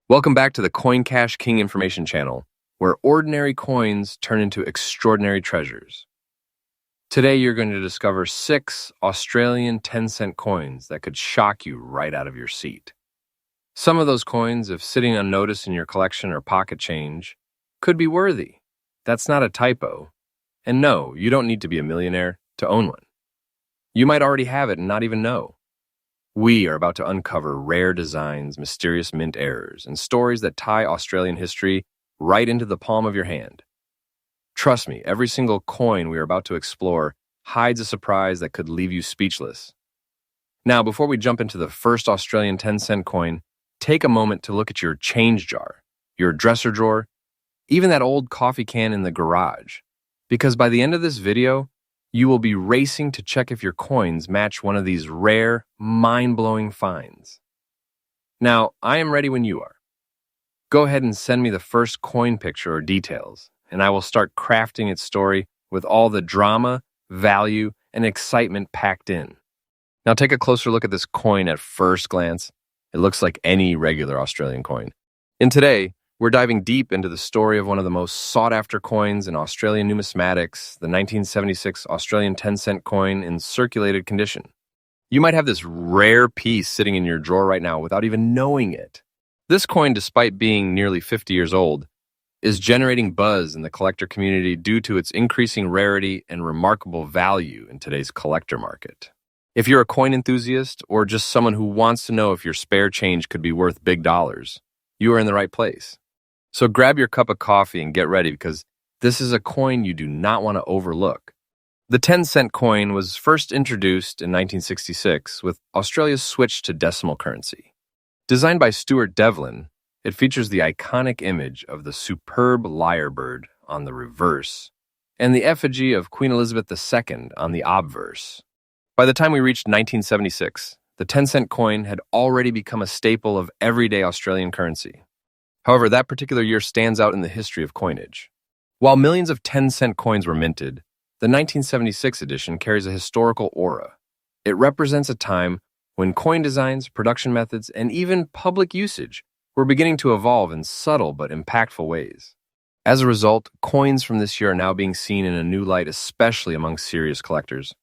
Welcome back to the Coin Cash King Information Channel, where ordinary coins turn into extraordinary treasures. Today you're going to discover 6 Australian 10-cent coins that could shock you right out of your seat. Some of those coins, if sitting unnoticed in your collection or pocket change, could be worthy. That's not a typo. And no, you don't need to be a millionaire to own one. You might already have it and not even know. We are about to uncover rare designs, mysterious mint errors, and stories that tie Australian history right into the palm of your hand. Trust me, every single coin we are about to explore hides a surprise that could leave you speechless. Now, before we jump into the first Australian 10-cent coin, take a moment to look at your change jar, your dresser drawer, even that old coffee can in the garage. Because by the end of this video, you will be racing to check if your coins match one of these rare, mind-blowing finds. Now, I am ready when you are. Go ahead and send me the first coin picture or details, and I will start crafting its story with all the drama, value, and excitement packed in. Now take a closer look at this coin at first glance. It looks like any regular Australian coin. And today, we're diving deep into the story of one of the most sought-after coins in Australian numismatics, the 1976 Australian 10-cent coin in circulated condition. You might have this rare piece sitting in your drawer right now without even knowing it. This coin, despite being nearly 50 years old, is generating buzz in the collector community due to its increasing rarity and remarkable value in today's collector market. If you're a coin enthusiast or just someone who wants to know if your spare change could be worth big dollars, you are in the right place. So grab your cup of coffee and get ready because this is a coin you do not want to overlook. The 10-cent coin was first introduced in 1966 with Australia's switch to decimal currency. Designed by Stuart Devlin, it features the iconic image of the superb lyrebird on the reverse and the effigy of Queen Elizabeth II on the obverse. By the time we reached 1976, the 10-cent coin had already become a staple of everyday Australian currency. However, that particular year stands out in the history of coinage. While millions of 10-cent coins were minted, the 1976 edition carries a historical aura. It represents a time when coin designs, production methods, and even public usage were beginning to evolve in subtle but impactful ways. As a result, coins from this year are now being seen in a new light, especially among serious collectors.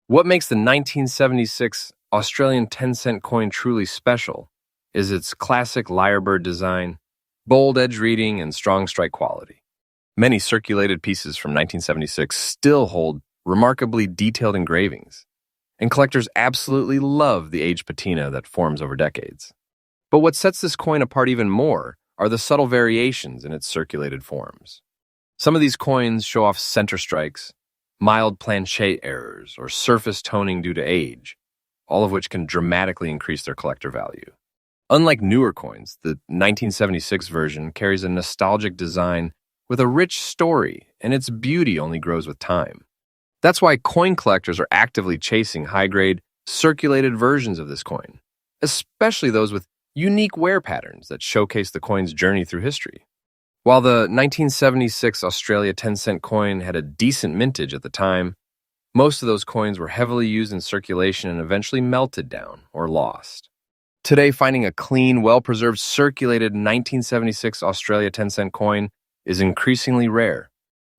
What makes the 1976 Australian 10-cent coin truly special is its classic lyrebird design, bold edge reading, and strong strike quality. Many circulated pieces from 1976 still hold remarkably detailed engravings, and collectors absolutely love the aged patina that forms over decades. But what sets this coin apart even more are the subtle variations in its circulated forms. Some of these coins show off center strikes, mild planchet errors, or surface toning due to age, all of which can dramatically increase their collector value. Unlike newer coins, the 1976 version carries a nostalgic design with a rich story, and its beauty only grows with time. That's why coin collectors are actively chasing high-grade, circulated versions of this coin, especially those with unique wear patterns that showcase the coin's journey through history. While the 1976 Australia 10-cent coin had a decent mintage at the time, most of those coins were heavily used in circulation and eventually melted down or lost. Today, finding a clean, well-preserved, circulated 1976 Australia 10-cent coin is increasingly rare.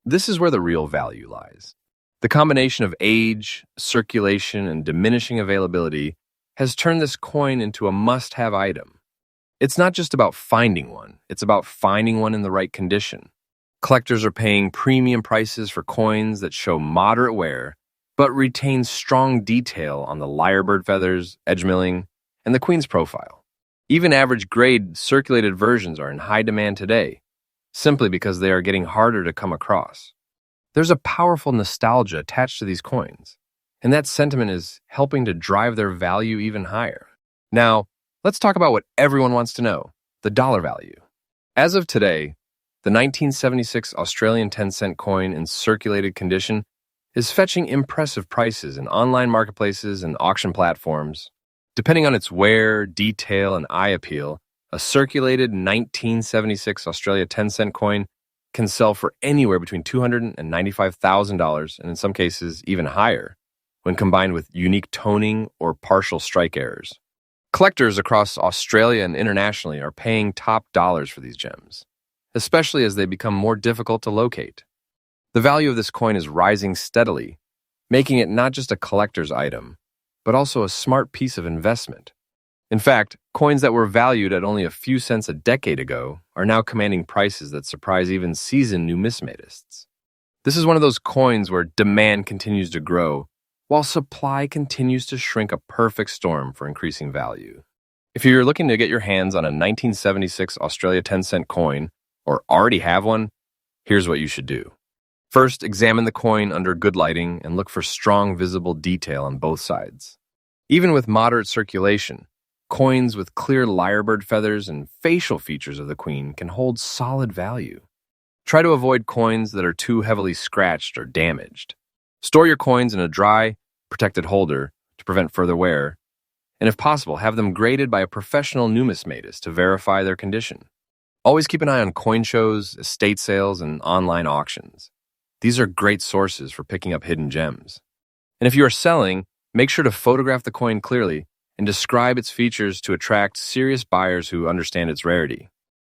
This is where the real value lies. The combination of age, circulation, and diminishing availability has turned this coin into a must-have item. It's not just about finding one, it's about finding one in the right condition. Collectors are paying premium prices for coins that show moderate wear, but retain strong detail on the lyrebird feathers, edge milling, and the Queen's profile. Even average grade circulated versions are in high demand today, simply because they are getting harder to come across. There's a powerful nostalgia attached to these coins, and that sentiment is helping to drive their value even higher. Now, let's talk about what everyone wants to know, the dollar value. As of today, the 1976 Australian 10-cent coin in circulated condition is fetching impressive prices in online marketplaces and auction platforms. Depending on its wear, detail, and eye appeal, a circulated 1976 Australia 10-cent coin can sell for anywhere between $200,000 and $95,000, and in some cases even higher, when combined with unique toning or partial strike errors. Collectors across Australia and internationally are paying top dollars for these gems, especially as they become more difficult to locate. The value of this coin is rising steadily, making it not just a collector's item, but also a smart piece of investment. In fact, coins that were valued at only a few cents a decade ago are now commanding prices that surprise even seasoned numismatists. This is one of those coins where demand continues to grow, while supply continues to shrink, a perfect storm for increasing value. If you're looking to get your hands on a 1976 Australia 10-cent coin, or already have one, here's what you should do. First, examine the coin under good lighting and look for strong visible detail on both sides. Even with moderate circulation, coins with clear lyrebird feathers and facial features of the queen can hold solid value. Try to avoid coins that are too heavily scratched or damaged. Store your coins in a dry, protected holder to prevent further wear, and if possible, have them graded by a professional numismatist to verify their condition. Always keep an eye on coin shows, estate sales, and online auctions. These are great sources for picking up hidden gems. And if you are selling, make sure to photograph the coin clearly and describe its features to attract serious buyers who understand its rarity.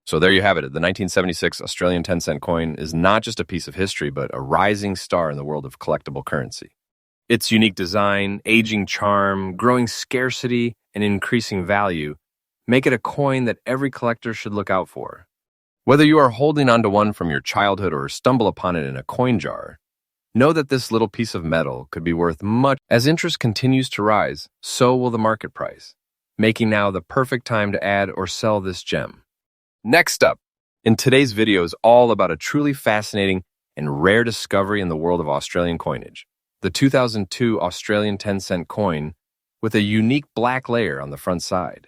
So there you have it. The 1976 Australian 10-cent coin is not just a piece of history, but a rising star in the world of collectible currency. Its unique design, aging charm, growing scarcity, and increasing value make it a coin that every collector should look out for. Whether you are holding onto one from your childhood or stumble upon it in a coin jar, know that this little piece of metal could be worth much. As interest continues to rise, so will the market price, making now the perfect time to add or sell this gem. Next up, in today's video is all about a truly fascinating and rare discovery in the world of Australian coinage, the 2002 Australian 10-cent coin with a unique black layer on the front side.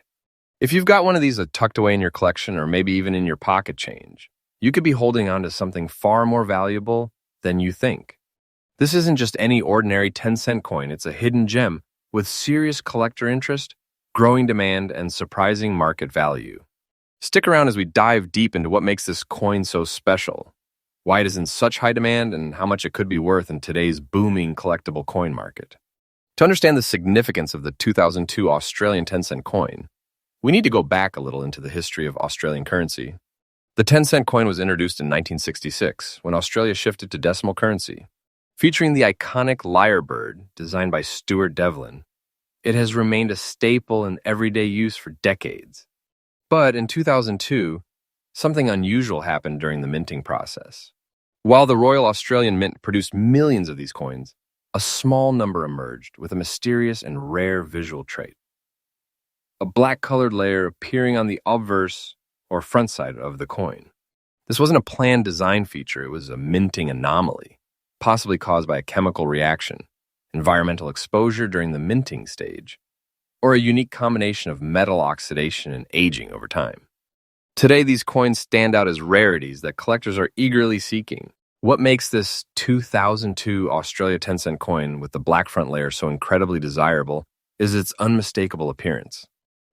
If you've got one of these tucked away in your collection or maybe even in your pocket change, you could be holding on to something far more valuable than you think. This isn't just any ordinary 10-cent coin, it's a hidden gem with serious collector interest, growing demand, and surprising market value. Stick around as we dive deep into what makes this coin so special, why it is in such high demand, and how much it could be worth in today's booming collectible coin market. To understand the significance of the 2002 Australian 10-cent coin, we need to go back a little into the history of Australian currency. The 10-cent coin was introduced in 1966 when Australia shifted to decimal currency. Featuring the iconic lyrebird designed by Stuart Devlin, it has remained a staple in everyday use for decades. But in 2002, something unusual happened during the minting process. While the Royal Australian Mint produced millions of these coins, a small number emerged with a mysterious and rare visual trait. A black-colored layer appearing on the obverse or front side of the coin. This wasn't a planned design feature, it was a minting anomaly, possibly caused by a chemical reaction, environmental exposure during the minting stage, or a unique combination of metal oxidation and aging over time. Today, these coins stand out as rarities that collectors are eagerly seeking. What makes this 2002 Australia 10-cent coin with the black front layer so incredibly desirable is its unmistakable appearance.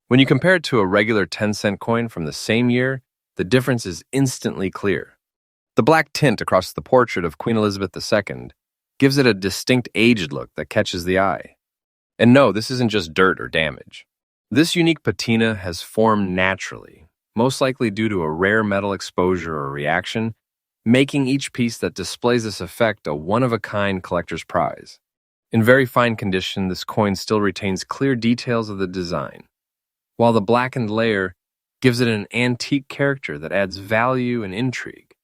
When you compare it to a regular 10-cent coin from the same year, the difference is instantly clear. The black tint across the portrait of Queen Elizabeth II gives it a distinct aged look that catches the eye. And no, this isn't just dirt or damage. This unique patina has formed naturally, most likely due to a rare metal exposure or reaction, making each piece that displays this effect a one-of-a-kind collector's prize. In very fine condition, this coin still retains clear details of the design, while the blackened layer gives it an antique character that adds value and intrigue.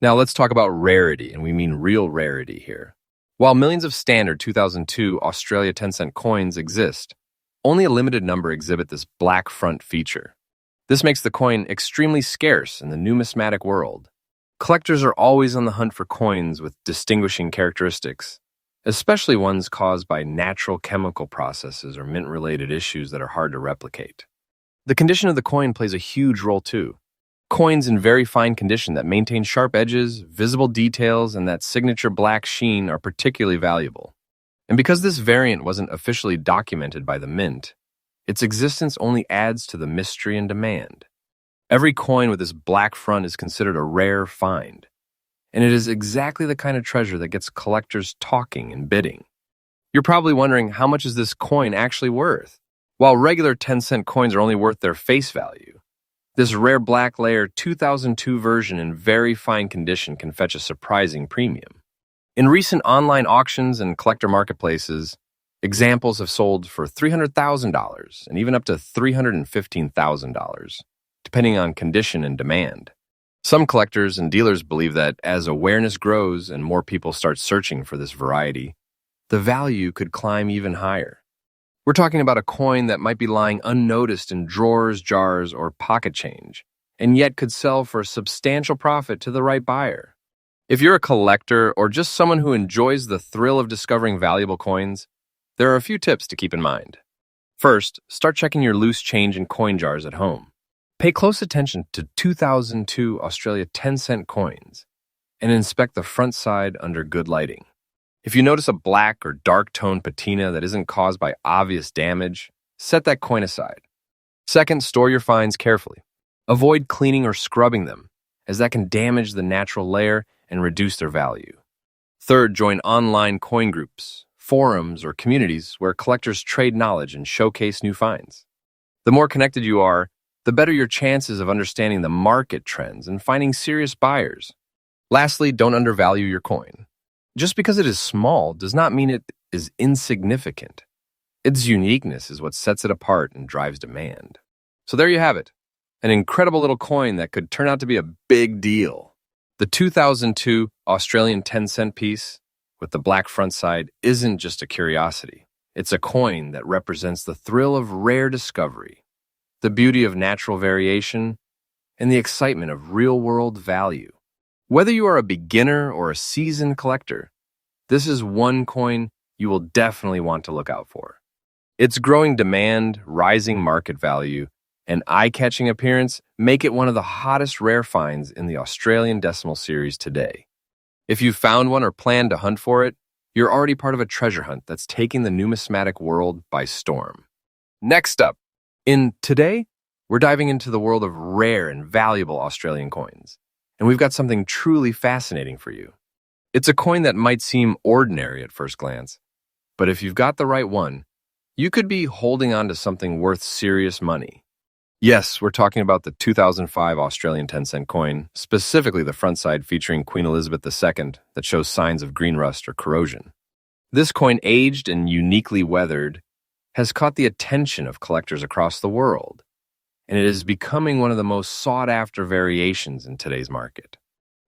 Now let's talk about rarity, and we mean real rarity here. While millions of standard 2002 Australia 10-cent coins exist, only a limited number exhibit this black front feature. This makes the coin extremely scarce in the numismatic world. Collectors are always on the hunt for coins with distinguishing characteristics, especially ones caused by natural chemical processes or mint-related issues that are hard to replicate. The condition of the coin plays a huge role too. Coins in very fine condition that maintain sharp edges, visible details, and that signature black sheen are particularly valuable. And because this variant wasn't officially documented by the mint, its existence only adds to the mystery and demand. Every coin with this black front is considered a rare find, and it is exactly the kind of treasure that gets collectors talking and bidding. You're probably wondering, how much is this coin actually worth? While regular 10-cent coins are only worth their face value, this rare black layer 2002 version in very fine condition can fetch a surprising premium. In recent online auctions and collector marketplaces, examples have sold for $300,000 and even up to $315,000, depending on condition and demand. Some collectors and dealers believe that as awareness grows and more people start searching for this variety, the value could climb even higher. We're talking about a coin that might be lying unnoticed in drawers, jars, or pocket change, and yet could sell for a substantial profit to the right buyer. If you're a collector or just someone who enjoys the thrill of discovering valuable coins, there are a few tips to keep in mind. First, start checking your loose change and coin jars at home. Pay close attention to 2002 Australia 10-cent coins and inspect the front side under good lighting. If you notice a black or dark tone patina that isn't caused by obvious damage, set that coin aside. Second, store your finds carefully. Avoid cleaning or scrubbing them, as that can damage the natural layer and reduce their value. Third, join online coin groups, forums, or communities where collectors trade knowledge and showcase new finds. The more connected you are, the better your chances of understanding the market trends and finding serious buyers. Lastly, don't undervalue your coin. Just because it is small does not mean it is insignificant. Its uniqueness is what sets it apart and drives demand. So there you have it, an incredible little coin that could turn out to be a big deal. The 2002 Australian 10-cent piece with the black front side isn't just a curiosity. It's a coin that represents the thrill of rare discovery, the beauty of natural variation, and the excitement of real-world value. Whether you are a beginner or a seasoned collector, this is one coin you will definitely want to look out for. Its growing demand, rising market value, and eye-catching appearance make it one of the hottest rare finds in the Australian Decimal Series today. If you found one or plan to hunt for it, you're already part of a treasure hunt that's taking the numismatic world by storm. Next up, today, we're diving into the world of rare and valuable Australian coins. And we've got something truly fascinating for you. It's a coin that might seem ordinary at first glance, but if you've got the right one, you could be holding on to something worth serious money. Yes, we're talking about the 2005 Australian 10-cent coin, specifically the front side featuring Queen Elizabeth II that shows signs of green rust or corrosion. This coin, aged and uniquely weathered, has caught the attention of collectors across the world, and it is becoming one of the most sought-after variations in today's market.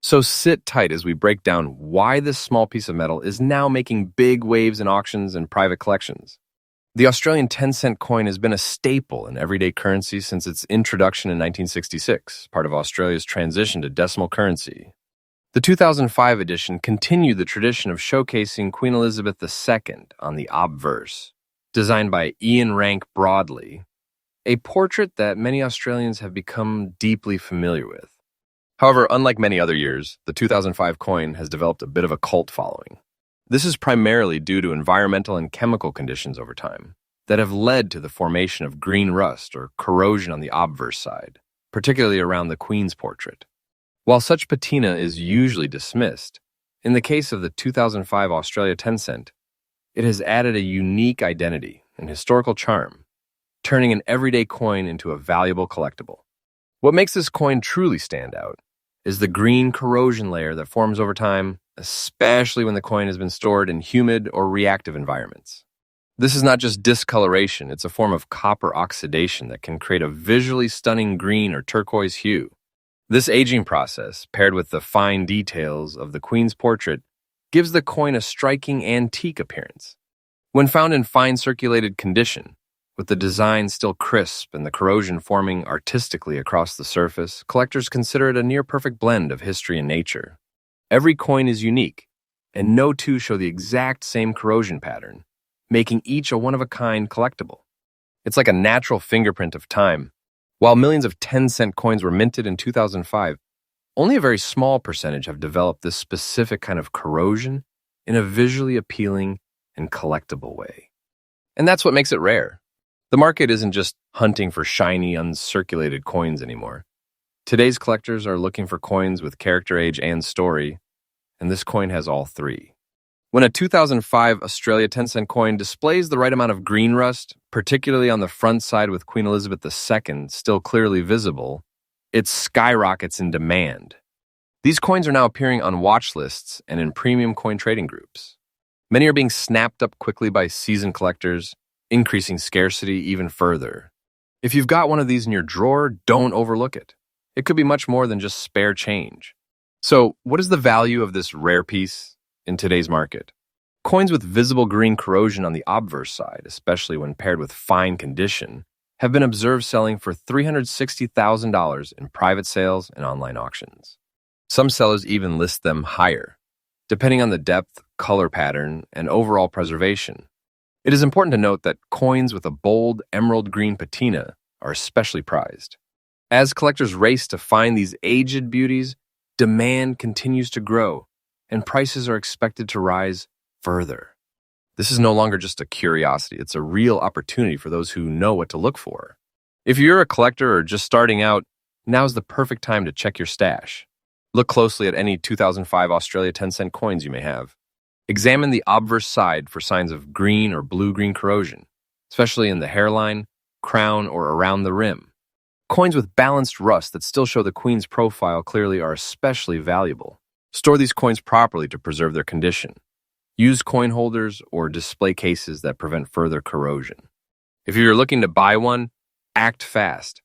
So sit tight as we break down why this small piece of metal is now making big waves in auctions and private collections. The Australian 10-cent coin has been a staple in everyday currency since its introduction in 1966, part of Australia's transition to decimal currency. The 2005 edition continued the tradition of showcasing Queen Elizabeth II on the obverse, designed by Ian Rank Broadley, a portrait that many Australians have become deeply familiar with. However, unlike many other years, the 2005 coin has developed a bit of a cult following. This is primarily due to environmental and chemical conditions over time that have led to the formation of green rust or corrosion on the obverse side, particularly around the Queen's portrait. While such patina is usually dismissed, in the case of the 2005 Australia 10 cent, it has added a unique identity and historical charm, turning an everyday coin into a valuable collectible. What makes this coin truly stand out is the green corrosion layer that forms over time, especially when the coin has been stored in humid or reactive environments. This is not just discoloration, it's a form of copper oxidation that can create a visually stunning green or turquoise hue. This aging process, paired with the fine details of the Queen's portrait, gives the coin a striking antique appearance. When found in fine circulated condition, with the design still crisp and the corrosion forming artistically across the surface, collectors consider it a near-perfect blend of history and nature. Every coin is unique, and no two show the exact same corrosion pattern, making each a one-of-a-kind collectible. It's like a natural fingerprint of time. While millions of 10-cent coins were minted in 2005, only a very small percentage have developed this specific kind of corrosion in a visually appealing and collectible way. And that's what makes it rare. The market isn't just hunting for shiny, uncirculated coins anymore. Today's collectors are looking for coins with character, age, and story, and this coin has all three. When a 2005 Australia 10-cent coin displays the right amount of green rust, particularly on the front side with Queen Elizabeth II still clearly visible, it skyrockets in demand. These coins are now appearing on watch lists and in premium coin trading groups. Many are being snapped up quickly by seasoned collectors, increasing scarcity even further. If you've got one of these in your drawer, don't overlook it. It could be much more than just spare change. So, what is the value of this rare piece in today's market? Coins with visible green corrosion on the obverse side, especially when paired with fine condition, have been observed selling for $360,000 in private sales and online auctions. Some sellers even list them higher, depending on the depth, color pattern, and overall preservation. It is important to note that coins with a bold emerald green patina are especially prized. As collectors race to find these aged beauties, demand continues to grow, and prices are expected to rise further. This is no longer just a curiosity, it's a real opportunity for those who know what to look for. If you're a collector or just starting out, now's the perfect time to check your stash. Look closely at any 2005 Australia 10-cent coins you may have. Examine the obverse side for signs of green or blue-green corrosion, especially in the hairline, crown, or around the rim. Coins with balanced rust that still show the Queen's profile clearly are especially valuable. Store these coins properly to preserve their condition. Use coin holders or display cases that prevent further corrosion. If you're looking to buy one, act fast,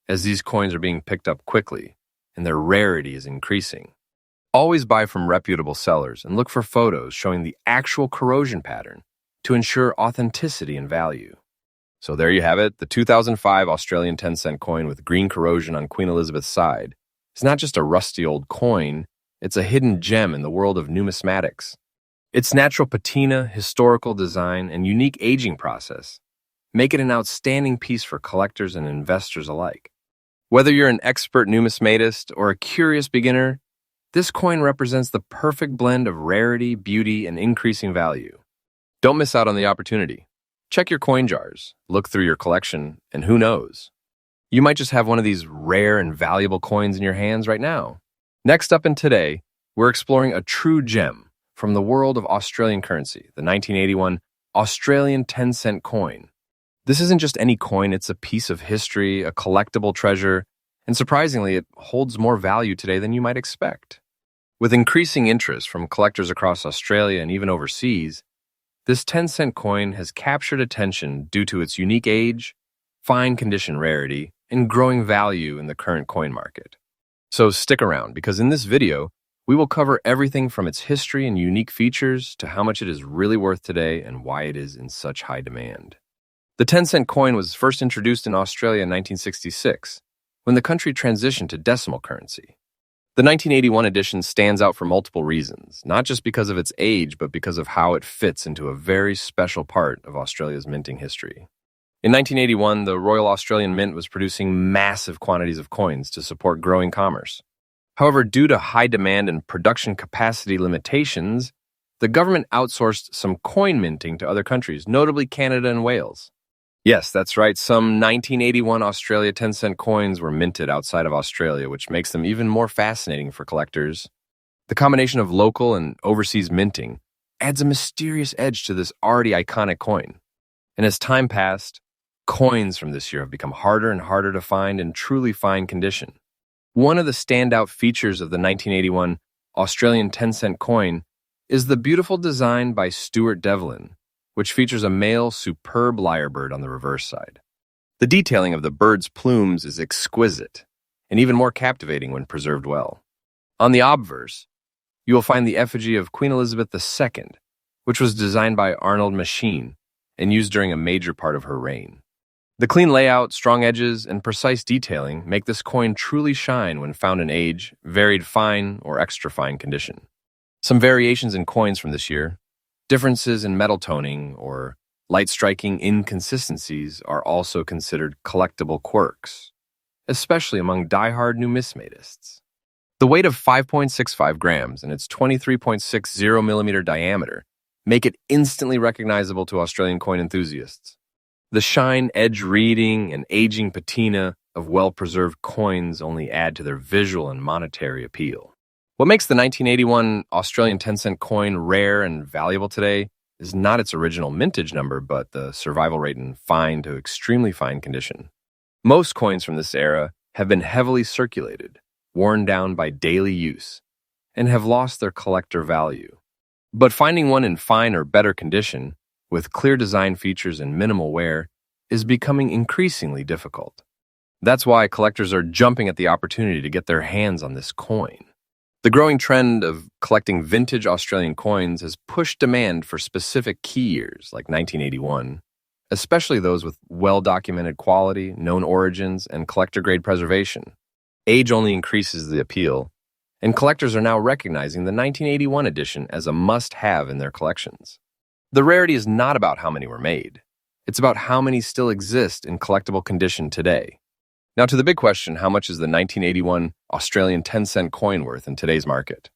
as these coins are being picked up quickly and their rarity is increasing. Always buy from reputable sellers and look for photos showing the actual corrosion pattern to ensure authenticity and value. So there you have it, the 2005 Australian 10-cent coin with green corrosion on Queen Elizabeth's side. It's not just a rusty old coin, it's a hidden gem in the world of numismatics. Its natural patina, historical design, and unique aging process make it an outstanding piece for collectors and investors alike. Whether you're an expert numismatist or a curious beginner, this coin represents the perfect blend of rarity, beauty, and increasing value. Don't miss out on the opportunity. Check your coin jars, look through your collection, and who knows? You might just have one of these rare and valuable coins in your hands right now. Next up in Today, we're exploring a true gem from the world of Australian currency, the 1981 Australian 10-cent coin. This isn't just any coin, it's a piece of history, a collectible treasure, and surprisingly, it holds more value today than you might expect. With increasing interest from collectors across Australia and even overseas, this 10-cent coin has captured attention due to its unique age, fine condition rarity, and growing value in the current coin market. So stick around, because in this video, we will cover everything from its history and unique features to how much it is really worth today and why it is in such high demand. The 10-cent coin was first introduced in Australia in 1966, when the country transitioned to decimal currency. The 1981 edition stands out for multiple reasons, not just because of its age, but because of how it fits into a very special part of Australia's minting history. In 1981, the Royal Australian Mint was producing massive quantities of coins to support growing commerce. However, due to high demand and production capacity limitations, the government outsourced some coin minting to other countries, notably Canada and Wales. Yes, that's right, some 1981 Australia 10-cent coins were minted outside of Australia, which makes them even more fascinating for collectors. The combination of local and overseas minting adds a mysterious edge to this already iconic coin. And as time passed, coins from this year have become harder and harder to find in truly fine condition. One of the standout features of the 1981 Australian 10-cent coin is the beautiful design by Stuart Devlin, which features a male superb lyrebird on the reverse side. The detailing of the bird's plumes is exquisite, and even more captivating when preserved well. On the obverse, you will find the effigy of Queen Elizabeth II, which was designed by Arnold Machine and used during a major part of her reign. The clean layout, strong edges, and precise detailing make this coin truly shine when found in age, varied fine, or extra fine condition. Some variations in coins from this year, differences in metal toning, or light-striking inconsistencies are also considered collectible quirks, especially among die-hard numismatists. The weight of 5.65 grams and its 23.60 millimeter diameter make it instantly recognizable to Australian coin enthusiasts. The shine, edge reading, and aging patina of well-preserved coins only add to their visual and monetary appeal. What makes the 1981 Australian 10-cent coin rare and valuable today is not its original mintage number, but the survival rate in fine to extremely fine condition. Most coins from this era have been heavily circulated, worn down by daily use, and have lost their collector value. But finding one in fine or better condition, with clear design features and minimal wear, is becoming increasingly difficult. That's why collectors are jumping at the opportunity to get their hands on this coin. The growing trend of collecting vintage Australian coins has pushed demand for specific key years like 1981, especially those with well-documented quality, known origins, and collector-grade preservation. Age only increases the appeal, and collectors are now recognizing the 1981 edition as a must-have in their collections. The rarity is not about how many were made. It's about how many still exist in collectible condition today. Now to the big question, how much is the 1981 Australian 10-cent coin worth in today's market?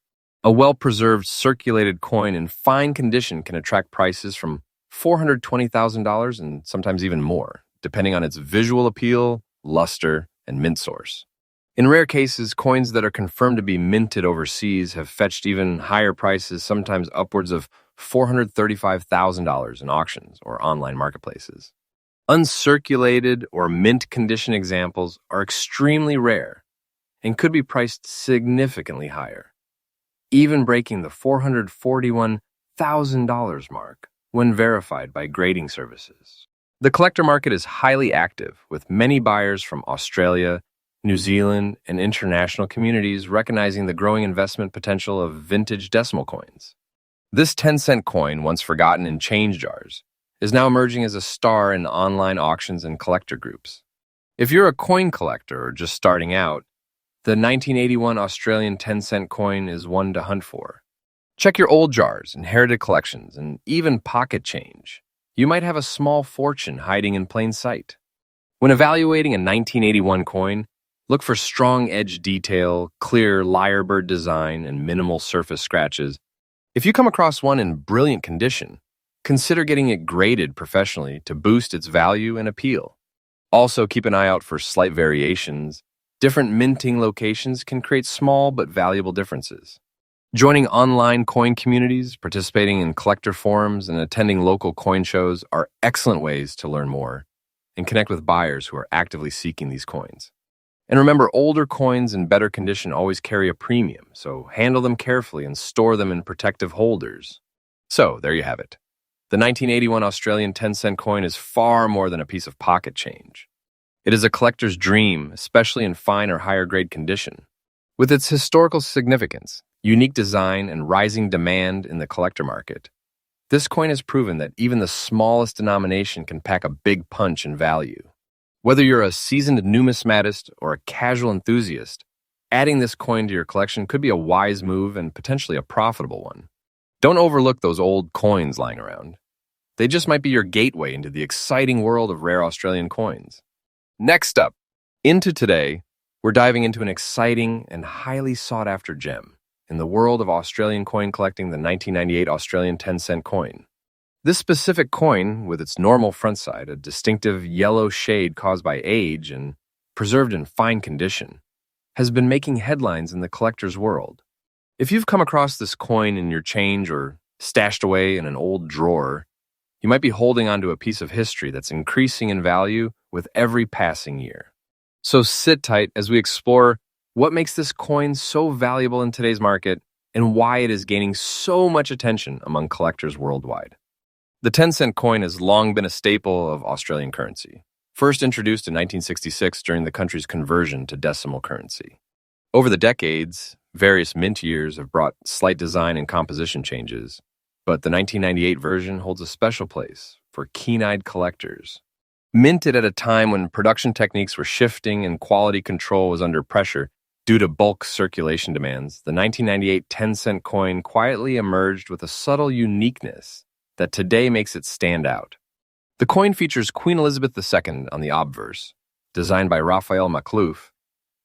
A well-preserved, circulated coin in fine condition can attract prices from $420,000 and sometimes even more, depending on its visual appeal, luster, and mint source. In rare cases, coins that are confirmed to be minted overseas have fetched even higher prices, sometimes upwards of $435,000 in auctions or online marketplaces. Uncirculated or mint condition examples are extremely rare and could be priced significantly higher, even breaking the $441,000 mark when verified by grading services. The collector market is highly active, with many buyers from Australia, New Zealand, and international communities recognizing the growing investment potential of vintage decimal coins. This 10-cent coin, once forgotten in change jars, is now emerging as a star in online auctions and collector groups. If you're a coin collector or just starting out, the 1981 Australian 10-cent coin is one to hunt for. Check your old jars, inherited collections, and even pocket change. You might have a small fortune hiding in plain sight. When evaluating a 1981 coin, look for strong edge detail, clear lyrebird design, and minimal surface scratches. If you come across one in brilliant condition, consider getting it graded professionally to boost its value and appeal. Also, keep an eye out for slight variations. Different minting locations can create small but valuable differences. Joining online coin communities, participating in collector forums, and attending local coin shows are excellent ways to learn more and connect with buyers who are actively seeking these coins. And remember, older coins in better condition always carry a premium, so handle them carefully and store them in protective holders. So, there you have it. The 1981 Australian 10-cent coin is far more than a piece of pocket change. It is a collector's dream, especially in fine or higher grade condition. With its historical significance, unique design, and rising demand in the collector market, this coin has proven that even the smallest denomination can pack a big punch in value. Whether you're a seasoned numismatist or a casual enthusiast, adding this coin to your collection could be a wise move and potentially a profitable one. Don't overlook those old coins lying around. They just might be your gateway into the exciting world of rare Australian coins. Next up, into today, we're diving into an exciting and highly sought-after gem in the world of Australian coin collecting, the 1998 Australian 10-cent coin. This specific coin, with its normal front side, a distinctive yellow shade caused by age and preserved in fine condition, has been making headlines in the collector's world. If you've come across this coin in your change or stashed away in an old drawer, you might be holding onto a piece of history that's increasing in value with every passing year. So sit tight as we explore what makes this coin so valuable in today's market and why it is gaining so much attention among collectors worldwide. The 10-cent coin has long been a staple of Australian currency, first introduced in 1966 during the country's conversion to decimal currency. Over the decades, various mint years have brought slight design and composition changes, but the 1998 version holds a special place for keen-eyed collectors. Minted at a time when production techniques were shifting and quality control was under pressure due to bulk circulation demands, the 1998 10-cent coin quietly emerged with a subtle uniqueness that today makes it stand out. The coin features Queen Elizabeth II on the obverse, designed by Raphael Maklouf,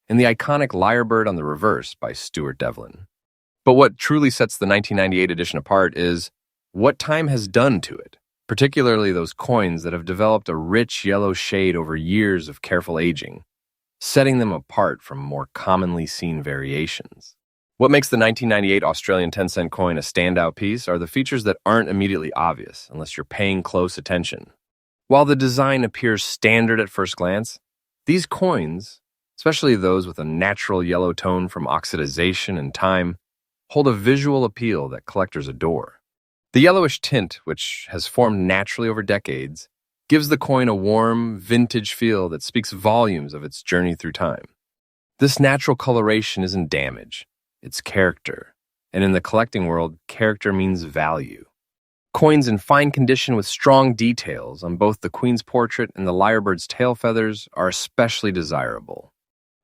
and the iconic lyrebird on the reverse by Stuart Devlin. But what truly sets the 1998 edition apart is what time has done to it, particularly those coins that have developed a rich yellow shade over years of careful aging, setting them apart from more commonly seen variations. What makes the 1998 Australian 10-cent coin a standout piece are the features that aren't immediately obvious unless you're paying close attention. While the design appears standard at first glance, these coins, especially those with a natural yellow tone from oxidization and time, hold a visual appeal that collectors adore. The yellowish tint, which has formed naturally over decades, gives the coin a warm, vintage feel that speaks volumes of its journey through time. This natural coloration isn't damage, it's character. And in the collecting world, character means value. Coins in fine condition with strong details on both the queen's portrait and the lyrebird's tail feathers are especially desirable.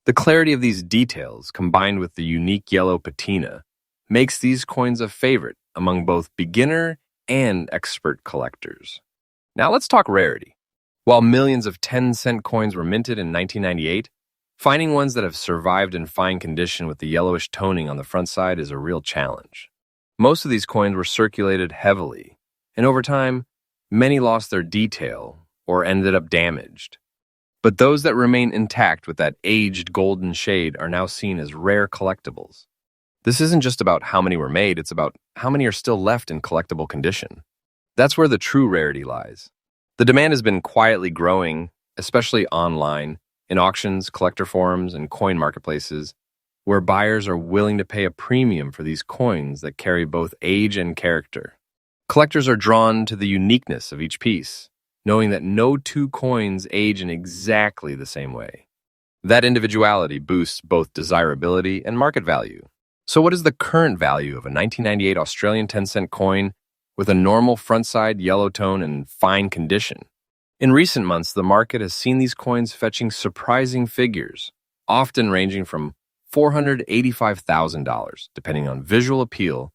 The clarity of these details, combined with the unique yellow patina, makes these coins a favorite among both beginner and expert collectors. Now let's talk rarity. While millions of 10-cent coins were minted in 1998, finding ones that have survived in fine condition with the yellowish toning on the front side is a real challenge. Most of these coins were circulated heavily, and over time, many lost their detail or ended up damaged. But those that remain intact with that aged golden shade are now seen as rare collectibles. This isn't just about how many were made, it's about how many are still left in collectible condition. That's where the true rarity lies. The demand has been quietly growing, especially online, in auctions, collector forums, and coin marketplaces, where buyers are willing to pay a premium for these coins that carry both age and character. Collectors are drawn to the uniqueness of each piece, knowing that no two coins age in exactly the same way. That individuality boosts both desirability and market value. So what is the current value of a 1998 Australian 10-cent coin with a normal front side yellow tone and fine condition? In recent months, the market has seen these coins fetching surprising figures, often ranging from $485,000, depending on visual appeal,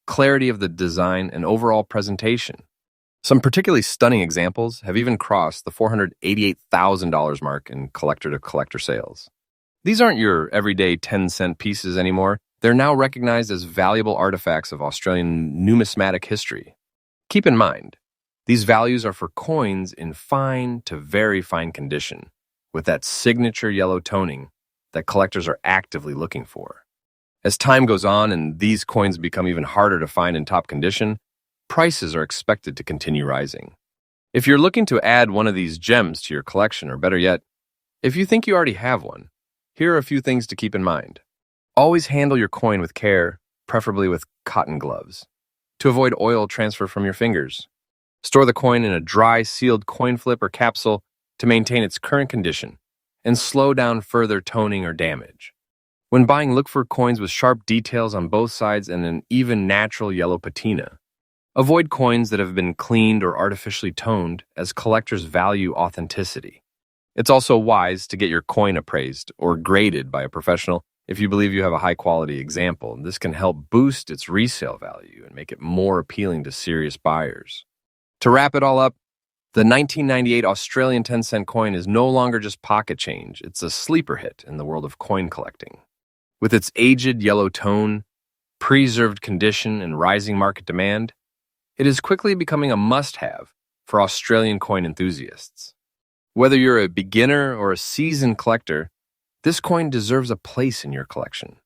clarity of the design, and overall presentation. Some particularly stunning examples have even crossed the $488,000 mark in collector-to-collector sales. These aren't your everyday 10-cent pieces anymore. They're now recognized as valuable artifacts of Australian numismatic history. Keep in mind, these values are for coins in fine to very fine condition, with that signature yellow toning that collectors are actively looking for. As time goes on and these coins become even harder to find in top condition, prices are expected to continue rising. If you're looking to add one of these gems to your collection, or better yet, if you think you already have one, here are a few things to keep in mind. Always handle your coin with care, preferably with cotton gloves, to avoid oil transfer from your fingers. Store the coin in a dry, sealed coin flip or capsule to maintain its current condition and slow down further toning or damage. When buying, look for coins with sharp details on both sides and an even natural yellow patina. Avoid coins that have been cleaned or artificially toned, as collectors value authenticity. It's also wise to get your coin appraised or graded by a professional if you believe you have a high-quality example. This can help boost its resale value and make it more appealing to serious buyers. To wrap it all up, the 1998 Australian 10-cent coin is no longer just pocket change. It's a sleeper hit in the world of coin collecting. With its aged yellow tone, preserved condition, and rising market demand, it is quickly becoming a must-have for Australian coin enthusiasts. Whether you're a beginner or a seasoned collector, this coin deserves a place in your collection.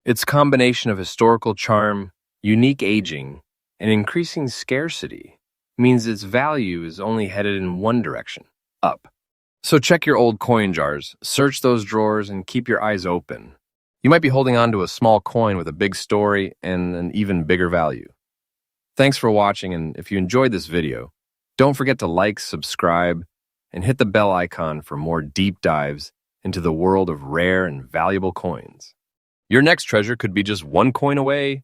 Its combination of historical charm, unique aging, and increasing scarcity means its value is only headed in one direction, up. So check your old coin jars, search those drawers, and keep your eyes open. You might be holding on to a small coin with a big story and an even bigger value. Thanks for watching, and if you enjoyed this video, don't forget to like, subscribe, and hit the bell icon for more deep dives into the world of rare and valuable coins. Your next treasure could be just one coin away,